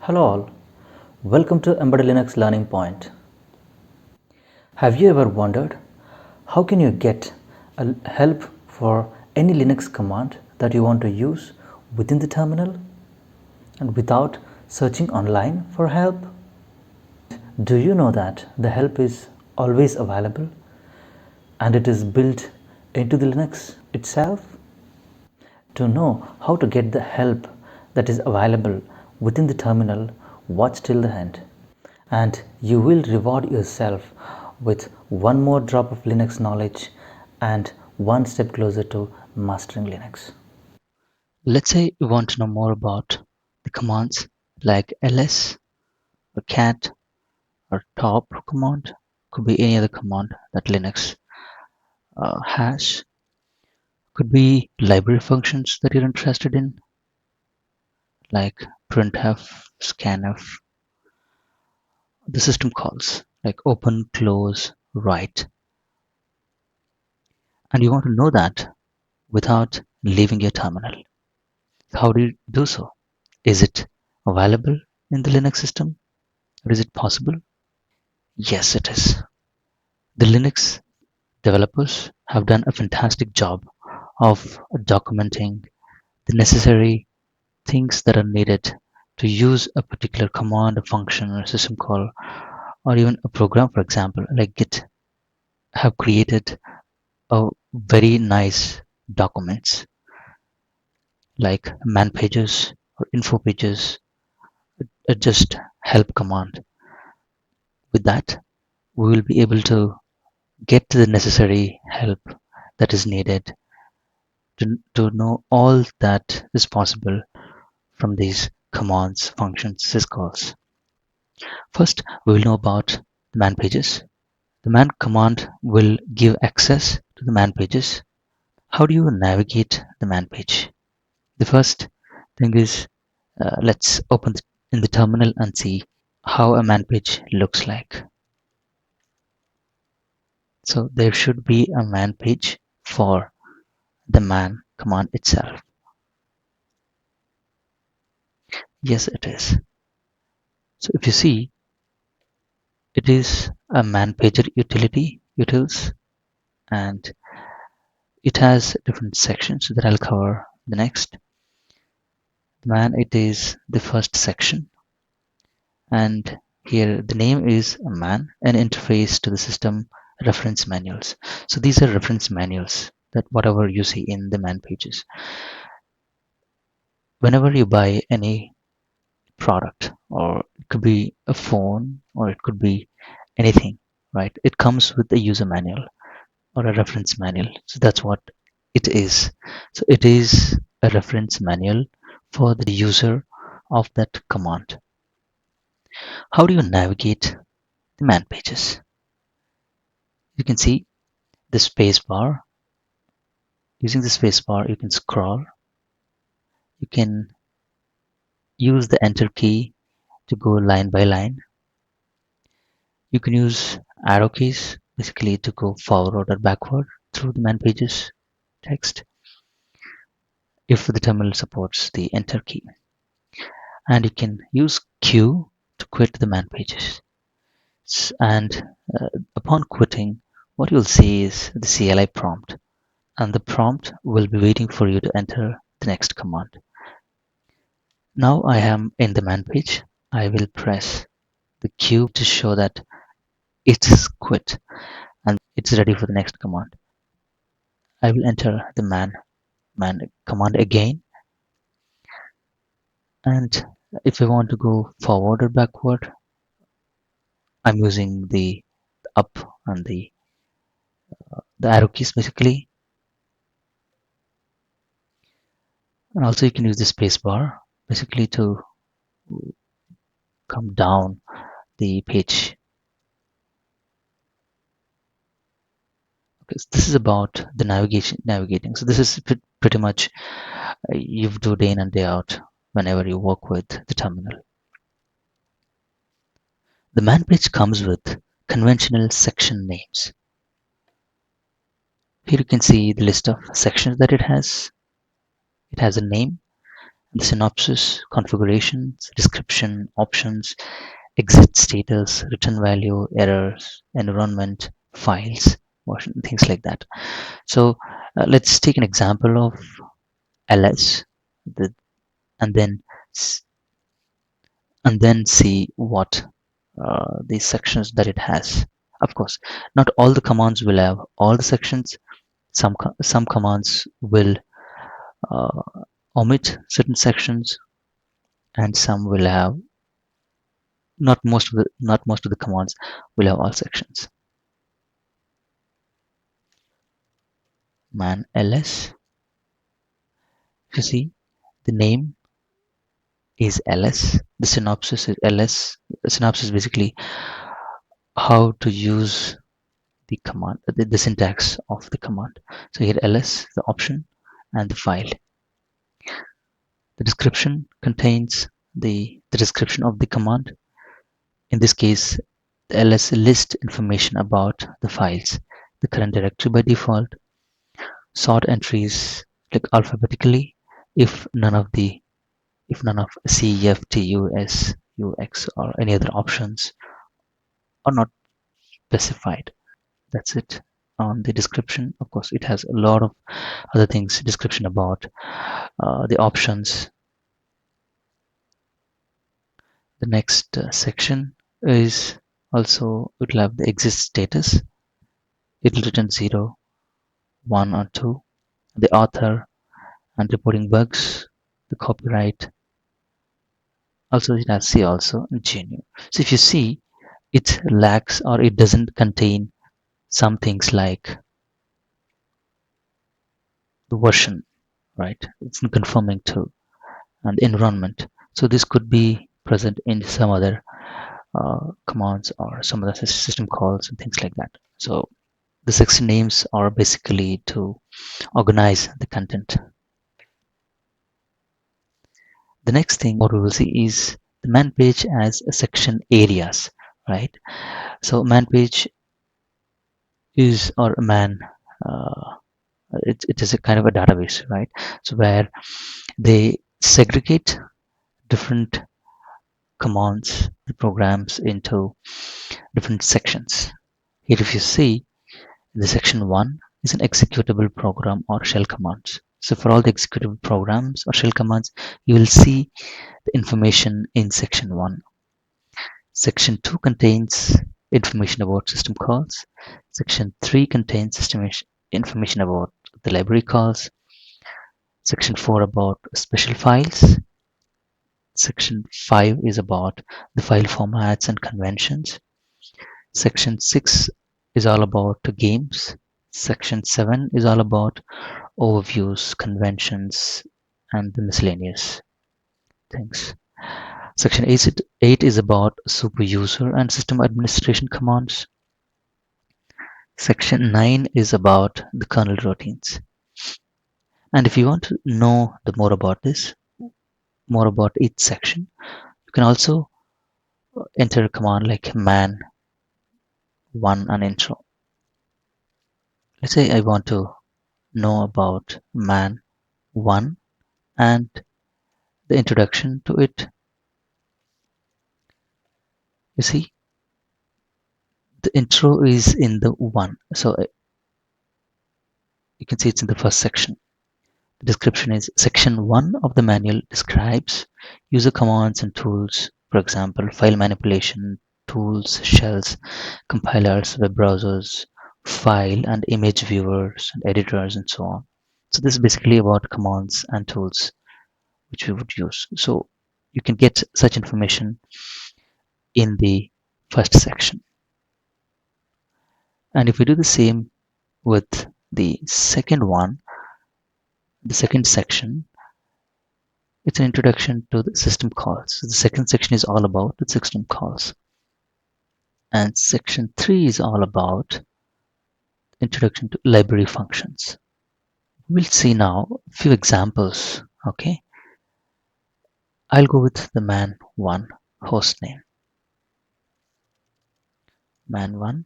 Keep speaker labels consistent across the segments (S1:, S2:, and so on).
S1: Hello all, welcome to Embedded Linux Learning Point. Have you ever wondered how can you get help for any Linux command that you want to use within the terminal and without searching online for help? Do you know that the help is always available and it is built into the Linux itself? To know how to get the help that is available within the terminal, watch till the end, and you will reward yourself with one more drop of Linux knowledge and one step closer to mastering Linux.
S2: Let's say you want to know more about the commands like ls or cat or top command. Could be any other command that Linux has. Could be library functions that you're interested in, like printf, scanf. The system calls like open, close, write. And you want to know that without leaving your terminal. How do you do so? Is it available in the Linux system? Or is it possible? Yes, it is. The Linux developers have done a fantastic job of documenting the necessary things that are needed to use a particular command, a function, or a system call, or even a program, for example, like Git, have created a very nice documents like man pages or info pages, just help command. With that, we will be able to get the necessary help that is needed to know all that is possible from these commands, functions, syscalls. First, we will know about the man pages. The man command will give access to the man pages. How do you navigate the man page? The first thing is let's open in the terminal and see how a man page looks like. So there should be a man page for the man command itself. Yes, it is. So if you see, it is a man pager utility, utils, and it has different sections that I'll cover the next. Man, it is the first section, and here the name is a man, an interface to the system reference manuals. So these are reference manuals that whatever you see in the man pages. Whenever you buy any product, or it could be a phone, or it could be anything, right? It comes with a user manual or a reference manual. So that's what it is. So it is a reference manual for the user of that command. How do you navigate the man pages? You can see the space bar. Using the space bar, you can scroll. You can use the enter key to go line by line. You can use arrow keys basically to go forward or backward through the man pages text if the terminal supports the enter key. And you can use Q to quit the man pages. And upon quitting, what you'll see is the CLI prompt, and the prompt will be waiting for you to enter the next command. Now I am in the man page. I will press the Q to show that it's quit and it's ready for the next command. I will enter the man command again, and if I want to go forward or backward, I'm using the up and the arrow keys basically. And also you can use the space bar basically to come down the page. Okay, so this is about the navigating. So this is pretty much you do day in and day out whenever you work with the terminal. The man page comes with conventional section names. Here you can see the list of sections that it has. It has a name, the synopsis, configurations, description, options, exit status, return value, errors, environment, files, version, things like that. So let's take an example of ls, the, and then see what these sections that it has. Of course, not all the commands will have all the sections. Some commands will uh, omit certain sections, and some will have not most of the commands will have all sections. Man ls, you see the name is ls, the synopsis is ls. The synopsis is basically how to use the command, the syntax of the command. So here ls, the option, and the file. The description contains the description of the command. In this case, the ls lists information about the files, the current directory by default, sort entries like alphabetically if none of C, F, T, U, S, U, X or any other options are not specified. That's it on the description. Of course, it has a lot of other things, description about the options. The next section is also, it will have the exist status. It will return 0, 1 or 2, the author and reporting bugs, the copyright. Also it has C also and GNU. So if you see, it lacks or it doesn't contain some things like the version, right? It's not conforming to and the environment. So this could be present in some other commands or some other system calls and things like that. So the section names are basically to organize the content. The next thing what we will see is the man page as a section areas, right? So man page is or man it is a kind of a database, right? So where they segregate different commands, the programs into different sections. Here if you see, the section 1 is an executable program or shell commands. So for all the executable programs or shell commands, you will see the information in section 1. Section 2 contains information about system calls. Section 3 contains information about the library calls. Section 4 about special files. Section 5 is about the file formats and conventions. Section 6 is all about the games. Section 7 is all about overviews, conventions, and the miscellaneous things. Section 8 is about super user and system administration commands. Section 9 is about the kernel routines. And if you want to know the more about this, more about each section, you can also enter a command like man 1 and intro. Let's say I want to know about man 1 and the introduction to it. You see, the intro is in the 1. So you can see it's in the first section. The description is section 1 of the manual describes user commands and tools, for example, file manipulation, tools, shells, compilers, web browsers, file and image viewers and editors and so on. So this is basically about commands and tools which we would use. So you can get such information in the first section. And if we do the same with the second one, the second section, it's an introduction to the system calls. So the second section is all about the system calls. And section 3 is all about introduction to library functions. We'll see now a few examples. Okay, I'll go with the man1 host name. Man1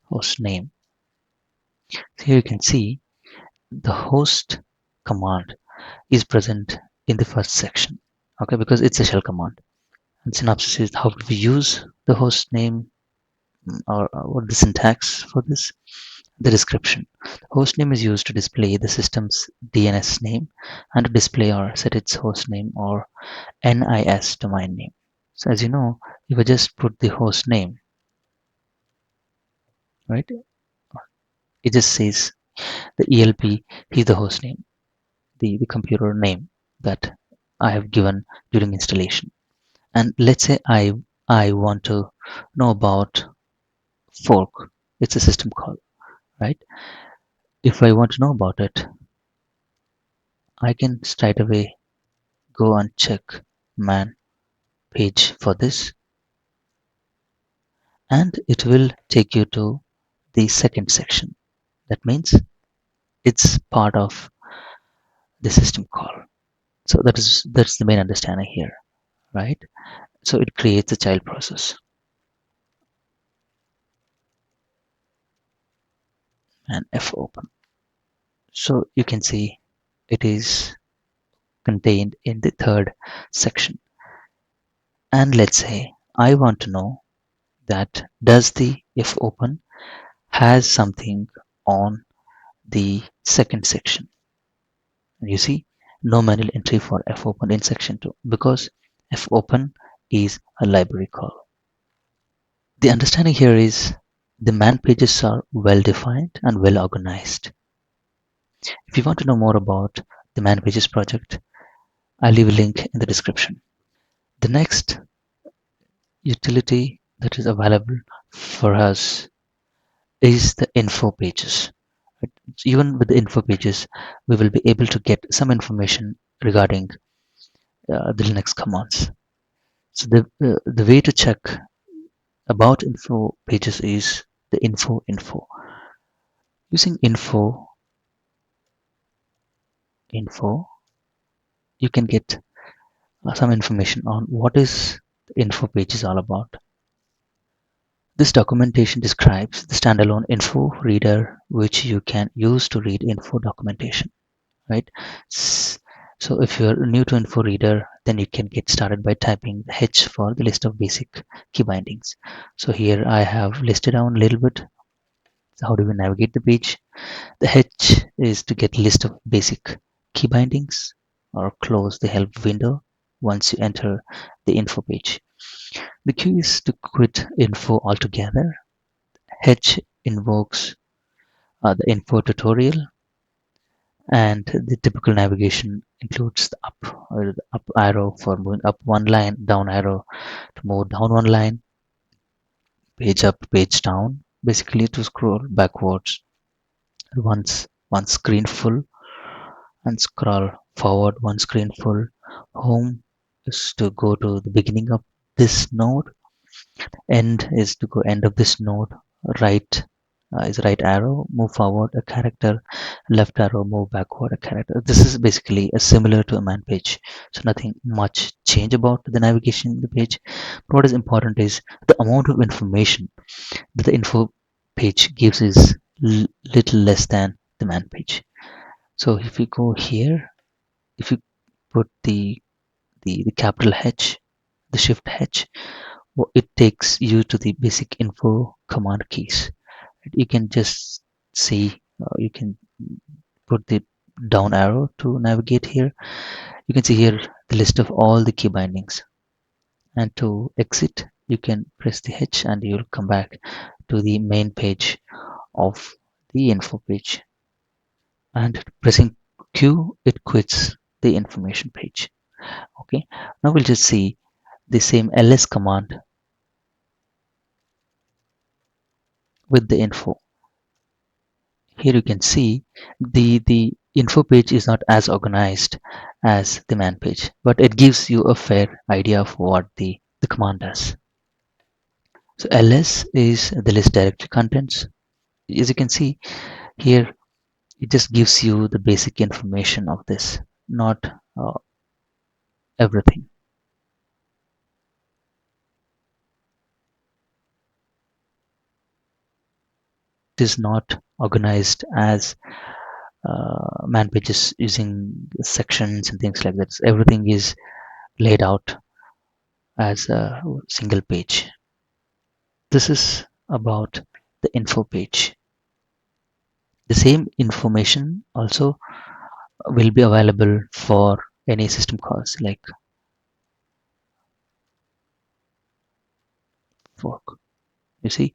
S2: host name. So here you can see the host command is present in the first section. Okay, because it's a shell command. And synopsis is how do we use the host name, or what the syntax for this. The description. The host name is used to display the system's DNS name and to display or set its host name or NIS domain name. So as you know, if I just put the host name, right, it just says the ELP is the host name, the computer name that I have given during installation. And let's say I want to know about fork. It's a system call, right? If I want to know about it, I can straight away go and check man page for this, and it will take you to the second section. That means it's part of the system call. So that's the main understanding here, right? So it creates a child process and F open. So you can see it is contained in the third section. And let's say I want to know that does the F open has something on the second section. And you see no manual entry for fopen in section 2 because fopen is a library call. The understanding here is the man pages are well defined and well organized. If you want to know more about the man pages project, I'll leave a link in the description. The next utility that is available for us is the info pages. Even with the info pages, we will be able to get some information regarding the Linux commands. So the way to check about info pages is the info. Using info, you can get some information on what is the info page is all about. This documentation describes the standalone info reader which you can use to read info documentation, right? So if you're new to info reader, then you can get started by typing the H for the list of basic key bindings. So here I have listed down a little bit. So how do we navigate the page? The H is to get list of basic key bindings or close the help window once you enter the info page. The Q is to quit info altogether. H invokes the info tutorial, and the typical navigation includes the up or the up arrow for moving up one line, down arrow to move down one line, page up, page down, basically to scroll backwards once one screen full, and scroll forward one screen full. Home is to go to the beginning of this node, end is to go end of this node, right is right arrow move forward a character, left arrow move backward a character. This is basically a similar to a man page, so nothing much change about the navigation in the page. But what is important is the amount of information that the info page gives is little less than the man page. So if you go here, if you put the capital H, the shift H, it takes you to the basic info command keys. You can just see, you can put the down arrow to navigate here. You can see here the list of all the key bindings. And to exit, you can press the H and you'll come back to the main page of the info page. And pressing Q, it quits the information page. Okay, now we'll just see the same ls command with the info. Here you can see the info page is not as organized as the man page, but it gives you a fair idea of what the command does. So ls is the list directory contents. As you can see here, it just gives you the basic information of this, not everything. It is not organized as man pages using sections and things like that. So everything is laid out as a single page. This is about the info page. The same information also will be available for any system calls like fork. You see,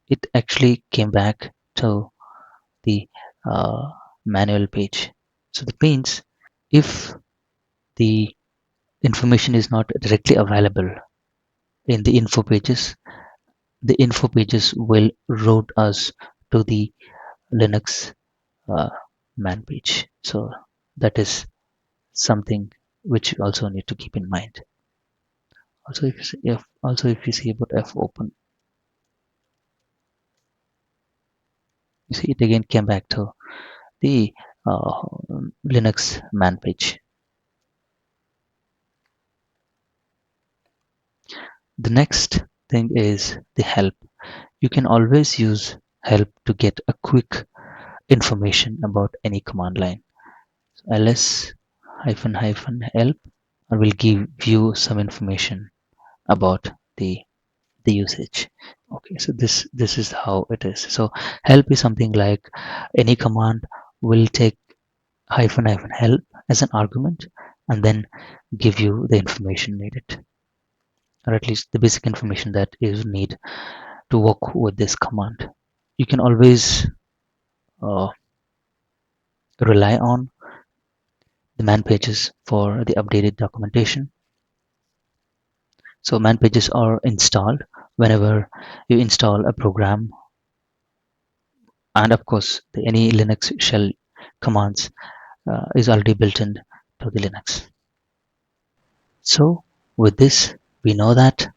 S2: it actually came back to the manual page. So that means if the information is not directly available in the info pages will route us to the Linux uh, man page. So that is something which you also need to keep in mind. Also, if you see about fopen, you see it again came back to the uh, Linux man page. The next thing is the help. You can always use help to get a quick information about any command line. So ls hyphen help I will give you some information about the usage. Okay, so this is how it is. So help is something like any command will take hyphen help as an argument and then give you the information needed, or at least the basic information that you need to work with this command. You can always uh, rely on the man pages for the updated documentation. So man pages are installed whenever you install a program, and of course any Linux shell commands is already built in to the Linux. So with this, we know that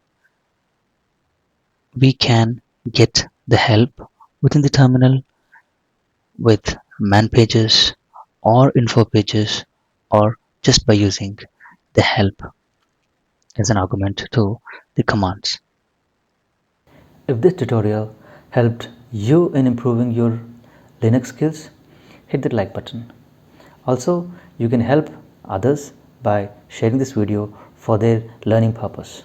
S2: we can get the help within the terminal with man pages or info pages, or just by using the help as an argument to the commands.
S1: If this tutorial helped you in improving your Linux skills, hit that like button. Also, you can help others by sharing this video for their learning purpose.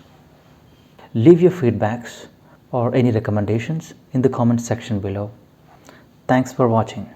S1: Leave your feedbacks or any recommendations in the comment section below. Thanks for watching.